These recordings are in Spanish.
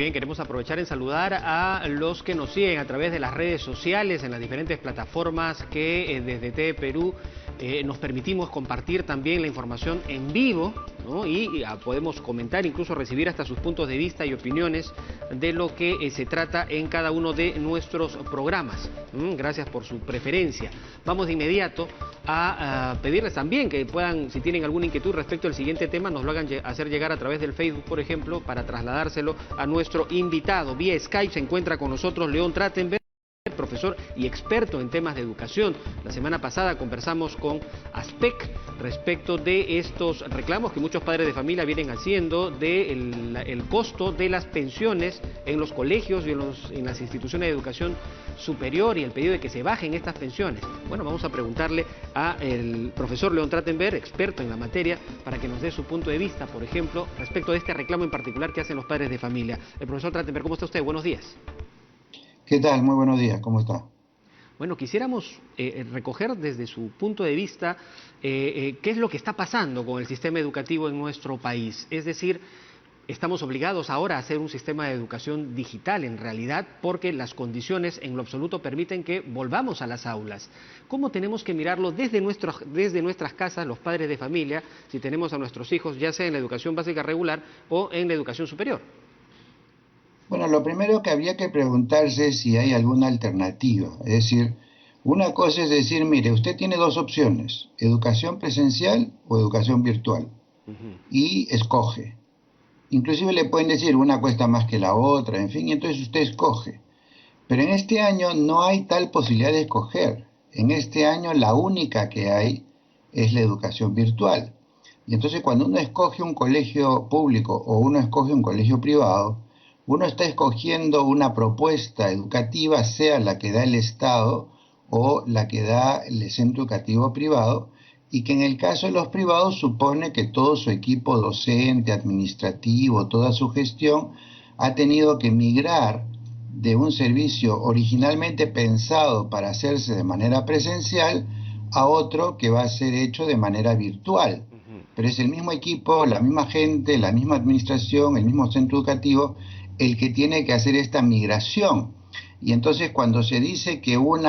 Bien, queremos aprovechar en saludar a los que nos siguen a través de las redes sociales, en las diferentes plataformas que desde TV Perú nos permitimos compartir también la información en vivo, ¿no? Y podemos comentar, incluso recibir hasta sus puntos de vista y opiniones de lo que se trata en cada uno de nuestros programas. Gracias por su preferencia. Vamos de inmediato a pedirles también que puedan, si tienen alguna inquietud respecto al siguiente tema, nos lo hagan hacer llegar a través del Facebook, por ejemplo, para trasladárselo a nuestro invitado. Vía Skype se encuentra con nosotros León Trachtenberg, profesor y experto en temas de educación. La semana pasada conversamos con ASPEC respecto de estos reclamos que muchos padres de familia vienen haciendo del costo de las pensiones en los colegios y en las instituciones de educación superior y el pedido de que se bajen estas pensiones. Bueno, vamos a preguntarle al profesor León Trachtenberg, experto en la materia, para que nos dé su punto de vista, por ejemplo, respecto de este reclamo en particular que hacen los padres de familia. El profesor Trachtenberg, ¿cómo está usted? Buenos días. ¿Qué tal? Muy buenos días, ¿cómo está? Bueno, quisiéramos recoger desde su punto de vista qué es lo que está pasando con el sistema educativo en nuestro país. Es decir, estamos obligados ahora a hacer un sistema de educación digital en realidad porque las condiciones en lo absoluto permiten que volvamos a las aulas. ¿Cómo tenemos que mirarlo desde nuestras casas, los padres de familia, si tenemos a nuestros hijos, ya sea en la educación básica regular o en la educación superior? Bueno, lo primero que habría que preguntarse es si hay alguna alternativa. Es decir, una cosa es decir, mire, usted tiene dos opciones, educación presencial o educación virtual, y escoge. Inclusive le pueden decir, una cuesta más que la otra, en fin, y entonces usted escoge. Pero en este año no hay tal posibilidad de escoger. En este año la única que hay es la educación virtual. Y entonces cuando uno escoge un colegio público o uno escoge un colegio privado, uno está escogiendo una propuesta educativa, sea la que da el Estado o la que da el centro educativo privado, y que en el caso de los privados supone que todo su equipo docente, administrativo, toda su gestión ha tenido que migrar de un servicio originalmente pensado para hacerse de manera presencial a otro que va a ser hecho de manera virtual. Pero es el mismo equipo, la misma gente, la misma administración, el mismo centro educativo el que tiene que hacer esta migración. Y entonces cuando se dice que un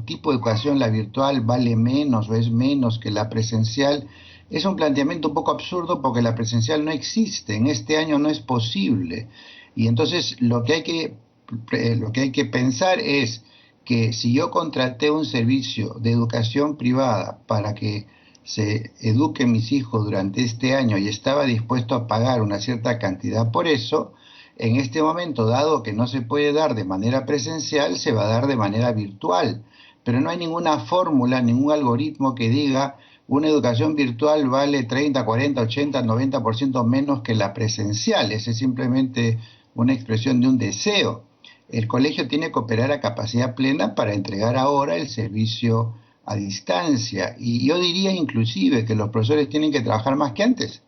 tipo de educación, la virtual, vale menos o es menos que la presencial, es un planteamiento un poco absurdo porque la presencial no existe, en este año no es posible. Y entonces lo que hay que pensar es que si yo contraté un servicio de educación privada para que se eduquen mis hijos durante este año y estaba dispuesto a pagar una cierta cantidad por eso, en este momento, dado que no se puede dar de manera presencial, se va a dar de manera virtual. Pero no hay ninguna fórmula, ningún algoritmo que diga una educación virtual vale 30, 40, 80, 90% menos que la presencial. Esa es simplemente una expresión de un deseo. El colegio tiene que operar a capacidad plena para entregar ahora el servicio a distancia. Y yo diría inclusive que los profesores tienen que trabajar más que antes.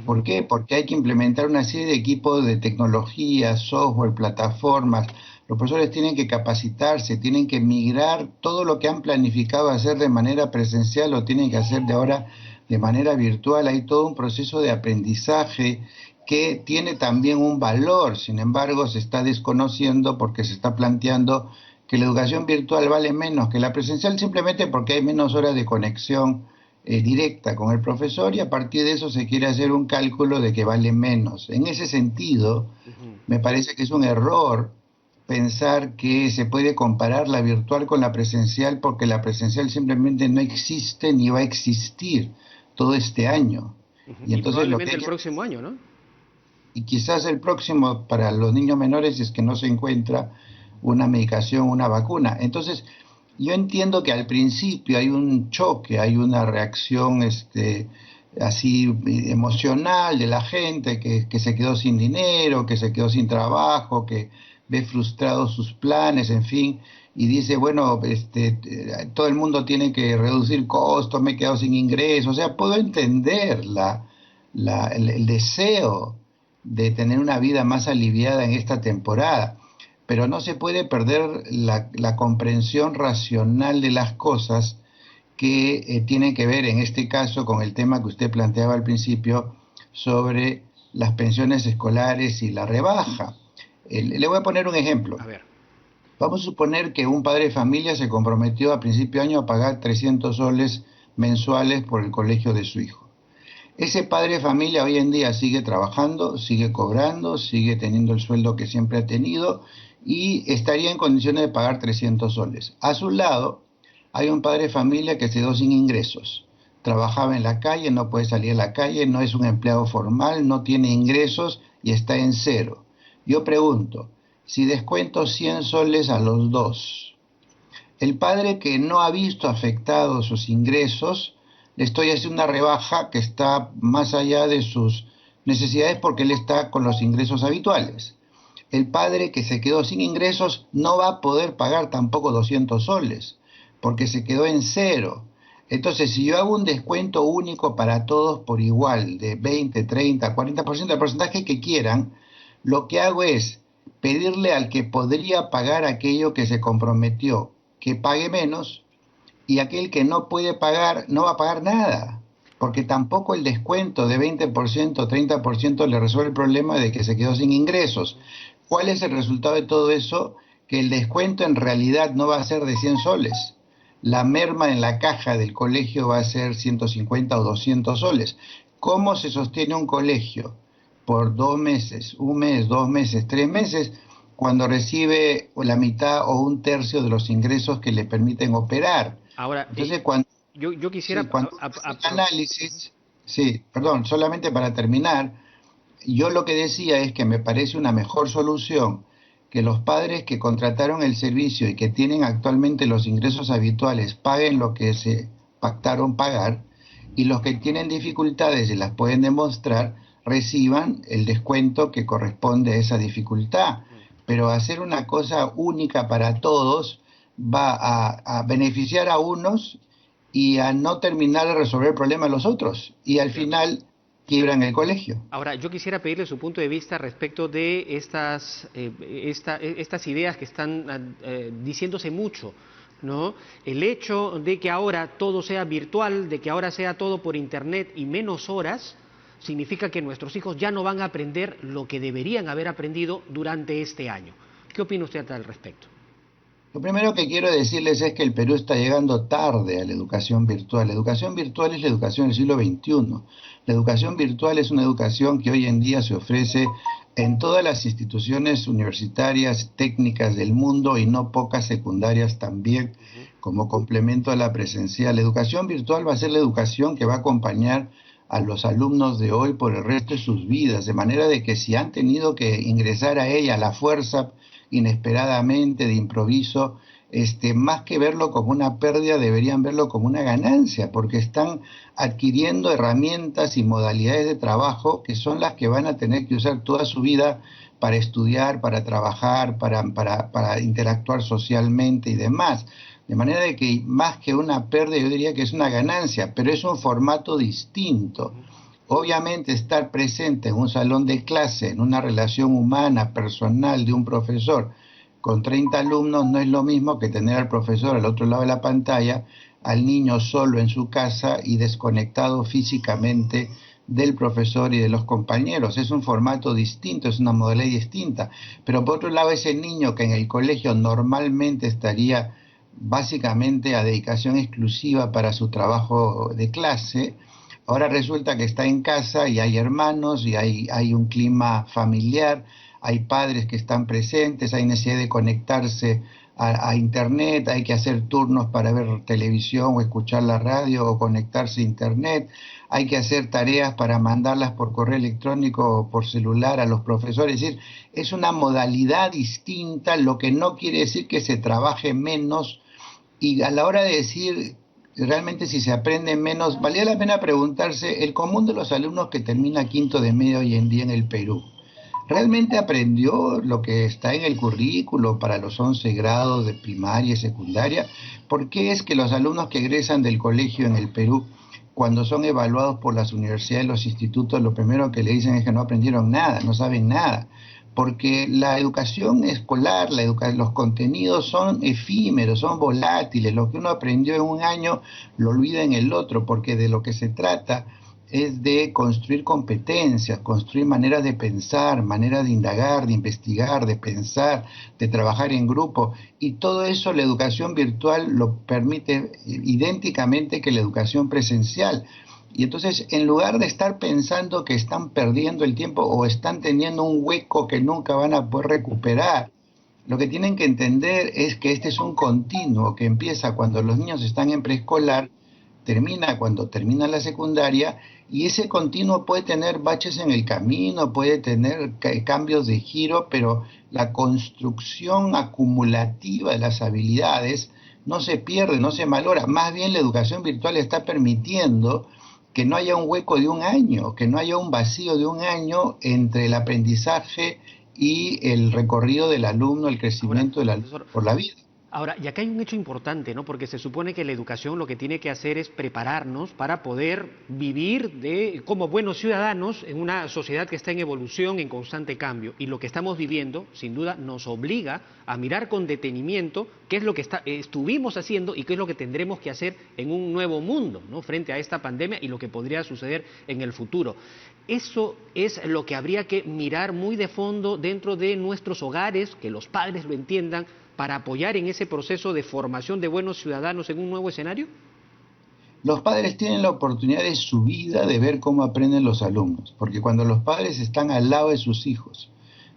¿Por qué? Porque hay que implementar una serie de equipos de tecnología, software, plataformas. Los profesores tienen que capacitarse, tienen que migrar todo lo que han planificado hacer de manera presencial, lo tienen que hacer de ahora de manera virtual. Hay todo un proceso de aprendizaje que tiene también un valor, sin embargo se está desconociendo porque se está planteando que la educación virtual vale menos que la presencial simplemente porque hay menos horas de conexión directa con el profesor y a partir de eso se quiere hacer un cálculo de que vale menos. En ese sentido, me parece que es un error pensar que se puede comparar la virtual con la presencial porque la presencial simplemente no existe ni va a existir todo este año. Y entonces probablemente el próximo año, ¿no? Y quizás el próximo para los niños menores es que no se encuentra una medicación, una vacuna. Entonces, yo entiendo que al principio hay un choque, hay una reacción así emocional de la gente que se quedó sin dinero, que se quedó sin trabajo, que ve frustrados sus planes, en fin, y dice, bueno, todo el mundo tiene que reducir costos, me he quedado sin ingresos. O sea, puedo entender el deseo de tener una vida más aliviada en esta temporada, pero no se puede perder la comprensión racional de las cosas que tienen que ver en este caso con el tema que usted planteaba al principio sobre las pensiones escolares y la rebaja. Le voy a poner un ejemplo. A ver. Vamos a suponer que un padre de familia se comprometió a principio de año a pagar 300 soles mensuales por el colegio de su hijo. Ese padre de familia hoy en día sigue trabajando, sigue cobrando, sigue teniendo el sueldo que siempre ha tenido y estaría en condiciones de pagar 300 soles. A su lado hay un padre de familia que se quedó sin ingresos. Trabajaba en la calle, no puede salir a la calle, no es un empleado formal, no tiene ingresos y está en cero. Yo pregunto, si descuento 100 soles a los dos, el padre que no ha visto afectados sus ingresos, le estoy haciendo una rebaja que está más allá de sus necesidades porque él está con los ingresos habituales. El padre que se quedó sin ingresos no va a poder pagar tampoco 200 soles porque se quedó en cero. Entonces, si yo hago un descuento único para todos por igual, de 20, 30, 40% del porcentaje que quieran, lo que hago es pedirle al que podría pagar aquello que se comprometió que pague menos, y aquel que no puede pagar no va a pagar nada, porque tampoco el descuento de 20%, 30% le resuelve el problema de que se quedó sin ingresos. ¿Cuál es el resultado de todo eso? Que el descuento en realidad no va a ser de 100 soles. La merma en la caja del colegio va a ser 150 o 200 soles. ¿Cómo se sostiene un colegio por 2 meses, 1 mes, 2 meses, 3 meses, cuando recibe la mitad o un tercio de los ingresos que le permiten operar? Ahora, Entonces, cuando, yo quisiera... sí, cuando uno hace el análisis, sí, perdón, solamente para terminar, yo lo que decía es que me parece una mejor solución que los padres que contrataron el servicio y que tienen actualmente los ingresos habituales paguen lo que se pactaron pagar, y los que tienen dificultades y las pueden demostrar reciban el descuento que corresponde a esa dificultad. Pero hacer una cosa única para todos va a beneficiar a unos y a no terminar de resolver el problema a los otros. Y al final quiebran el colegio. Ahora, yo quisiera pedirle su punto de vista respecto de estas ideas que están diciéndose mucho, ¿no? El hecho de que ahora todo sea virtual, de que ahora sea todo por internet y menos horas, significa que nuestros hijos ya no van a aprender lo que deberían haber aprendido durante este año. ¿Qué opina usted al respecto? Lo primero que quiero decirles es que el Perú está llegando tarde a la educación virtual. La educación virtual es la educación del siglo XXI. La educación virtual es una educación que hoy en día se ofrece en todas las instituciones universitarias, técnicas del mundo, y no pocas secundarias también, como complemento a la presencial. La educación virtual va a ser la educación que va a acompañar a los alumnos de hoy por el resto de sus vidas, de manera de que si han tenido que ingresar a ella a la fuerza, inesperadamente, de improviso, más que verlo como una pérdida, deberían verlo como una ganancia, porque están adquiriendo herramientas y modalidades de trabajo que son las que van a tener que usar toda su vida para estudiar, para trabajar, para interactuar socialmente y demás. De manera de que más que una pérdida, yo diría que es una ganancia, pero es un formato distinto. Obviamente estar presente en un salón de clase, en una relación humana, personal de un profesor con 30 alumnos, no es lo mismo que tener al profesor al otro lado de la pantalla, al niño solo en su casa y desconectado físicamente del profesor y de los compañeros. Es un formato distinto, es una modalidad distinta. Pero por otro lado, ese niño que en el colegio normalmente estaría básicamente a dedicación exclusiva para su trabajo de clase, ahora resulta que está en casa y hay hermanos y hay un clima familiar, hay padres que están presentes, hay necesidad de conectarse a internet, hay que hacer turnos para ver televisión o escuchar la radio o conectarse a internet, hay que hacer tareas para mandarlas por correo electrónico o por celular a los profesores. Es decir, es una modalidad distinta, lo que no quiere decir que se trabaje menos, y a la hora de decir realmente si se aprende menos, valía la pena preguntarse, el común de los alumnos que termina quinto de media hoy en día en el Perú, ¿realmente aprendió lo que está en el currículo para los 11 grados de primaria y secundaria? ¿Por qué es que los alumnos que egresan del colegio en el Perú, cuando son evaluados por las universidades y los institutos, lo primero que le dicen es que no aprendieron nada, no saben nada? Porque la educación escolar, los contenidos son efímeros, son volátiles. Lo que uno aprendió en un año lo olvida en el otro, porque de lo que se trata es de construir competencias, construir maneras de pensar, maneras de indagar, de investigar, de pensar, de trabajar en grupo. Y todo eso la educación virtual lo permite idénticamente que la educación presencial. Y entonces, en lugar de estar pensando que están perdiendo el tiempo o están teniendo un hueco que nunca van a poder recuperar, lo que tienen que entender es que este es un continuo que empieza cuando los niños están en preescolar, termina cuando termina la secundaria, y ese continuo puede tener baches en el camino, puede tener cambios de giro, pero la construcción acumulativa de las habilidades no se pierde, no se malora. Más bien la educación virtual está permitiendo que no haya un hueco de un año, que no haya un vacío de un año entre el aprendizaje y el recorrido del alumno, el crecimiento del alumno por la vida. Ahora, y acá hay un hecho importante, ¿no? Porque se supone que la educación lo que tiene que hacer es prepararnos para poder vivir como buenos ciudadanos en una sociedad que está en evolución, en constante cambio. Y lo que estamos viviendo, sin duda, nos obliga a mirar con detenimiento qué es lo que estuvimos haciendo y qué es lo que tendremos que hacer en un nuevo mundo, ¿no? Frente a esta pandemia y lo que podría suceder en el futuro. Eso es lo que habría que mirar muy de fondo dentro de nuestros hogares, que los padres lo entiendan, para apoyar en ese proceso de formación de buenos ciudadanos en un nuevo escenario? Los padres tienen la oportunidad de su vida de ver cómo aprenden los alumnos, porque cuando los padres están al lado de sus hijos,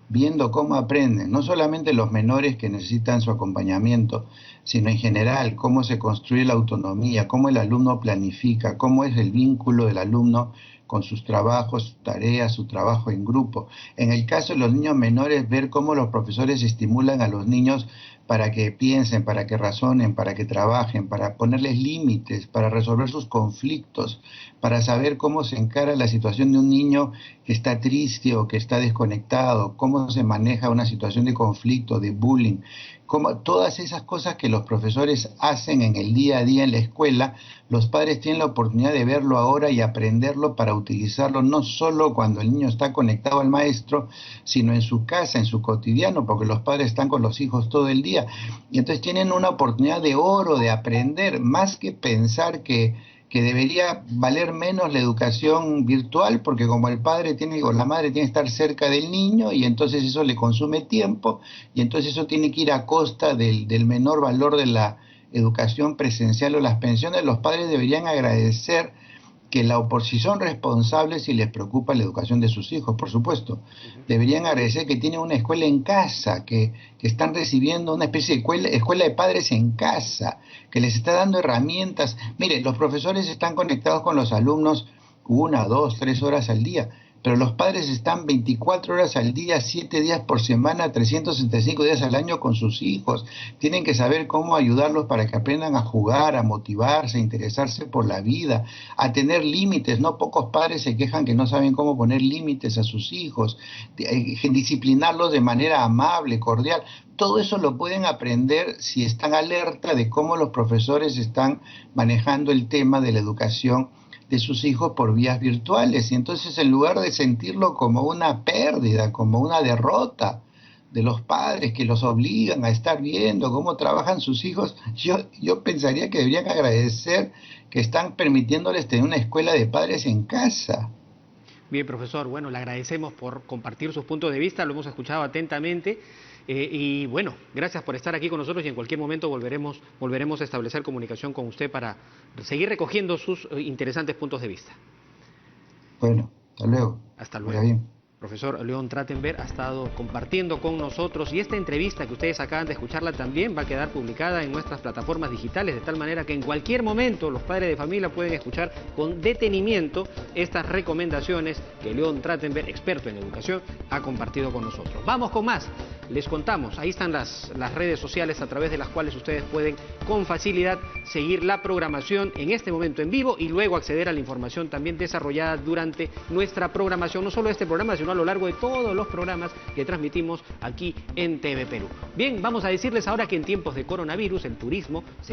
viendo cómo aprenden, no solamente los menores que necesitan su acompañamiento, sino en general cómo se construye la autonomía, cómo el alumno planifica, cómo es el vínculo del alumno con sus trabajos, sus tareas, su trabajo en grupo. En el caso de los niños menores, ver cómo los profesores estimulan a los niños para que piensen, para que razonen, para que trabajen, para ponerles límites, para resolver sus conflictos, para saber cómo se encara la situación de un niño que está triste o que está desconectado, cómo se maneja una situación de conflicto, de bullying, como todas esas cosas que los profesores hacen en el día a día en la escuela, los padres tienen la oportunidad de verlo ahora y aprenderlo para utilizarlo no solo cuando el niño está conectado al maestro, sino en su casa, en su cotidiano, porque los padres están con los hijos todo el día. Y entonces tienen una oportunidad de oro de aprender, más que pensar que debería valer menos la educación virtual, porque como el padre tiene o la madre tiene que estar cerca del niño y entonces eso le consume tiempo y entonces eso tiene que ir a costa del menor valor de la educación presencial o las pensiones. Los padres deberían agradecer que la oposición responsable, si les preocupa la educación de sus hijos, por supuesto, deberían agradecer que tienen una escuela en casa, que están recibiendo una especie de escuela de padres en casa, que les está dando herramientas. Miren, los profesores están conectados con los alumnos 1, 2, 3 horas al día, pero los padres están 24 horas al día, 7 días por semana, 365 días al año con sus hijos. Tienen que saber cómo ayudarlos para que aprendan a jugar, a motivarse, a interesarse por la vida, a tener límites. No pocos padres se quejan que no saben cómo poner límites a sus hijos, disciplinarlos de manera amable, cordial. Todo eso lo pueden aprender si están alerta de cómo los profesores están manejando el tema de la educación de sus hijos por vías virtuales. Y entonces, en lugar de sentirlo como una pérdida, como una derrota de los padres que los obligan a estar viendo cómo trabajan sus hijos, yo pensaría que deberían agradecer que están permitiéndoles tener una escuela de padres en casa. Bien, profesor, bueno, le agradecemos por compartir sus puntos de vista, lo hemos escuchado atentamente y bueno, gracias por estar aquí con nosotros y en cualquier momento volveremos a establecer comunicación con usted para seguir recogiendo sus interesantes puntos de vista. Bueno, hasta luego. Hasta luego. Profesor León Trachtenberg ha estado compartiendo con nosotros y esta entrevista que ustedes acaban de escucharla también va a quedar publicada en nuestras plataformas digitales, de tal manera que en cualquier momento los padres de familia pueden escuchar con detenimiento estas recomendaciones que León Trachtenberg, experto en educación, ha compartido con nosotros. Vamos con más. Les contamos, ahí están las redes sociales a través de las cuales ustedes pueden con facilidad seguir la programación en este momento en vivo y luego acceder a la información también desarrollada durante nuestra programación, no solo este programa, sino a lo largo de todos los programas que transmitimos aquí en TV Perú. Bien, vamos a decirles ahora que en tiempos de coronavirus el turismo se está